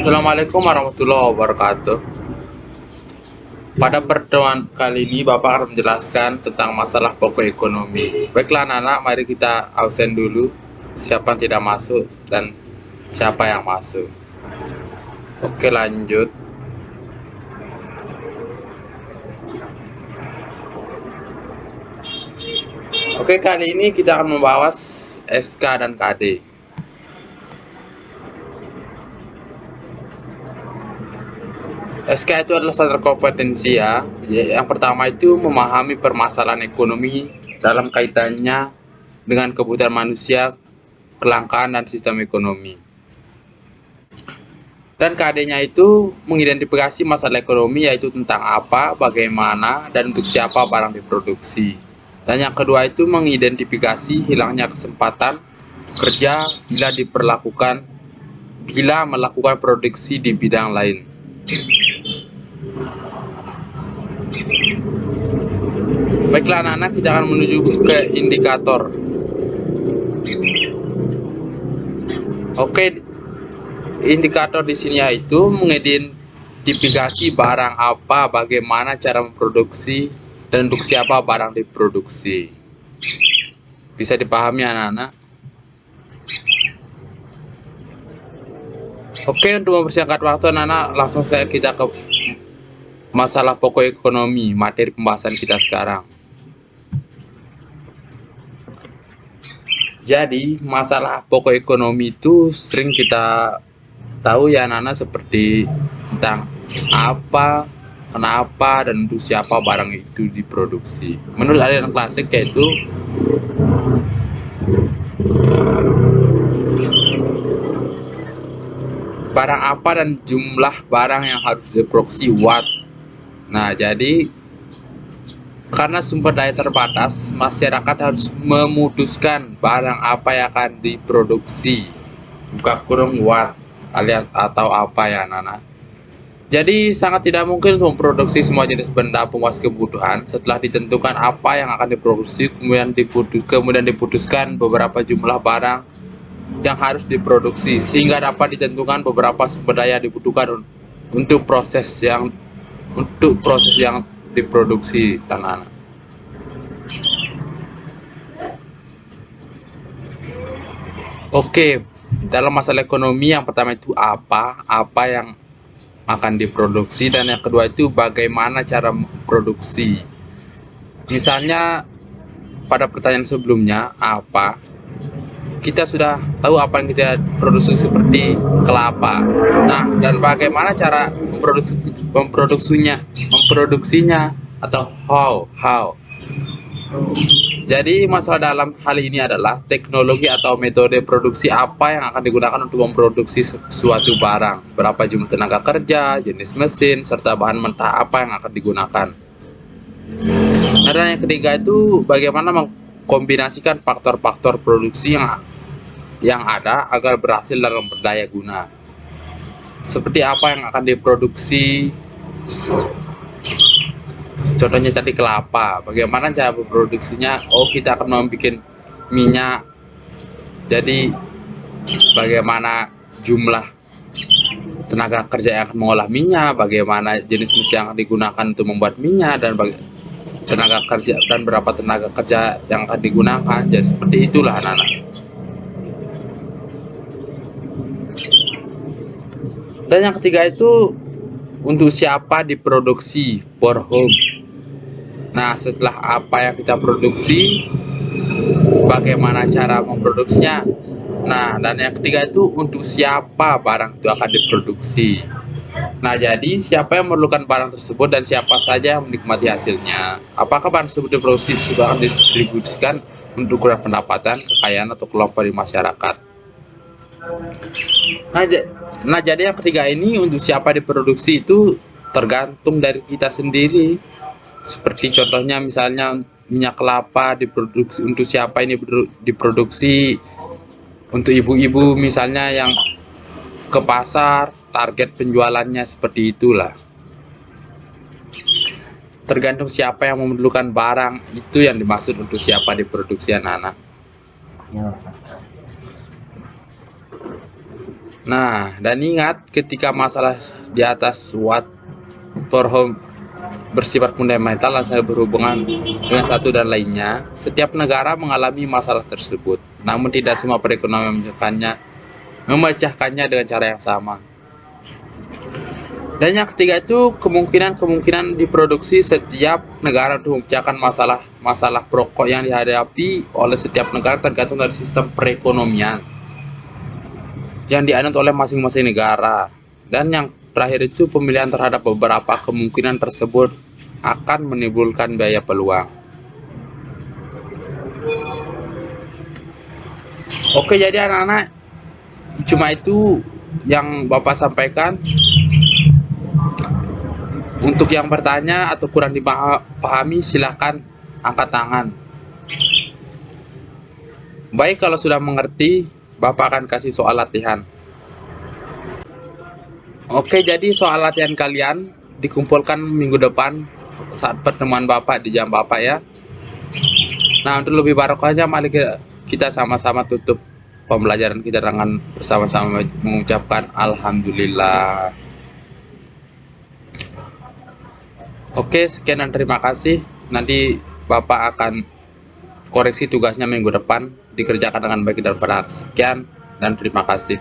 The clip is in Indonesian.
Assalamualaikum warahmatullahi wabarakatuh. Pada pertemuan kali ini, Bapak akan menjelaskan tentang masalah pokok ekonomi. Baiklah anak-anak, mari kita absen dulu. Siapa yang tidak masuk dan siapa yang masuk. Oke, lanjut. Oke, kali ini kita akan membahas SK dan KD. SK itu adalah standar kompetensi ya. Yang pertama itu memahami permasalahan ekonomi dalam kaitannya dengan kebutuhan manusia, kelangkaan dan sistem ekonomi. Dan KD-nya itu mengidentifikasi masalah ekonomi, yaitu tentang apa, bagaimana, dan untuk siapa barang diproduksi. Dan yang kedua itu mengidentifikasi hilangnya kesempatan kerja bila melakukan produksi di bidang lain. Baiklah anak-anak, kita akan menuju ke indikator. Oke, indikator di sini yaitu mengidentifikasi barang apa, bagaimana cara memproduksi, dan untuk siapa barang diproduksi. Bisa dipahami anak-anak? Oke, untuk mempersingkat waktu anak-anak, langsung saja kita ke masalah pokok ekonomi, materi pembahasan kita sekarang. Jadi, masalah pokok ekonomi itu sering kita tahu ya anak-anak, seperti tentang apa, kenapa, dan untuk siapa barang itu diproduksi. Menurut aliran klasik yaitu barang apa dan jumlah barang yang harus diproduksi watt. Nah, jadi karena sumber daya terbatas, masyarakat harus memutuskan barang apa yang akan diproduksi, buka kurung watt alias atau apa ya anak-anak. Jadi sangat tidak mungkin untuk memproduksi semua jenis benda pemuas kebutuhan. Setelah ditentukan apa yang akan diproduksi, kemudian diputuskan beberapa jumlah barang yang harus diproduksi, sehingga dapat ditentukan beberapa sumber daya dibutuhkan untuk proses yang diproduksi anak-anak. Oke, dalam masalah ekonomi yang pertama itu apa yang akan diproduksi, dan yang kedua itu bagaimana cara memproduksi. Misalnya pada pertanyaan sebelumnya apa, kita sudah tahu apa yang kita produksi seperti kelapa. Nah, dan bagaimana cara memproduksinya atau how. Jadi masalah dalam hal ini adalah teknologi atau metode produksi apa yang akan digunakan untuk memproduksi suatu barang, berapa jumlah tenaga kerja, jenis mesin, serta bahan mentah apa yang akan digunakan. Nah, dan yang ketiga itu bagaimana mengkombinasikan faktor-faktor produksi yang ada agar berhasil dalam berdaya guna. Seperti apa yang akan diproduksi, contohnya tadi kelapa, bagaimana cara memproduksinya. Kita akan membuat minyak, jadi bagaimana jumlah tenaga kerja yang akan mengolah minyak, bagaimana jenis mesin yang digunakan untuk membuat minyak, dan tenaga kerja dan berapa tenaga kerja yang akan digunakan. Jadi seperti itulah anak-anak. Dan yang ketiga itu untuk siapa diproduksi, for whom. Nah, setelah apa yang kita produksi, bagaimana cara memproduksinya. Nah, dan yang ketiga itu untuk siapa barang itu akan diproduksi. Nah, jadi siapa yang memerlukan barang tersebut dan siapa saja yang menikmati hasilnya. Apakah barang tersebut diproduksi juga akan didistribusikan untuk ukuran pendapatan, kekayaan, atau kelompok di masyarakat. Nah, jadi yang ketiga ini untuk siapa diproduksi itu tergantung dari kita sendiri. Seperti contohnya misalnya minyak kelapa diproduksi untuk siapa ini diproduksi, untuk ibu-ibu misalnya yang ke pasar, target penjualannya seperti itulah. Tergantung siapa yang memerlukan barang, itu yang dimaksud untuk siapa diproduksi anak-anak. Nah, dan ingat ketika masalah di atas what for home bersifat fundamental dan saya berhubungan dengan satu dan lainnya, setiap negara mengalami masalah tersebut. Namun tidak semua perekonomian memecahkannya dengan cara yang sama. Dan yang ketiga itu kemungkinan diproduksi setiap negara untuk memecahkan masalah pokok yang dihadapi oleh setiap negara tergantung dari sistem perekonomian yang dianut oleh masing-masing negara. Dan yang terakhir itu pemilihan terhadap beberapa kemungkinan tersebut akan menimbulkan biaya peluang. Oke, jadi anak-anak cuma itu yang Bapak sampaikan. Untuk yang bertanya atau kurang dipahami, silahkan angkat tangan. Baik, kalau sudah mengerti, Bapak akan kasih soal latihan. Oke, jadi soal latihan kalian dikumpulkan minggu depan saat pertemuan Bapak di jam Bapak ya. Nah, untuk lebih barokahnya, mari kita sama-sama tutup pembelajaran kita dengan bersama-sama mengucapkan Alhamdulillah. Oke, sekian dan terima kasih. Nanti Bapak akan koreksi tugasnya minggu depan, dikerjakan dengan baik dan benar. Sekian dan terima kasih.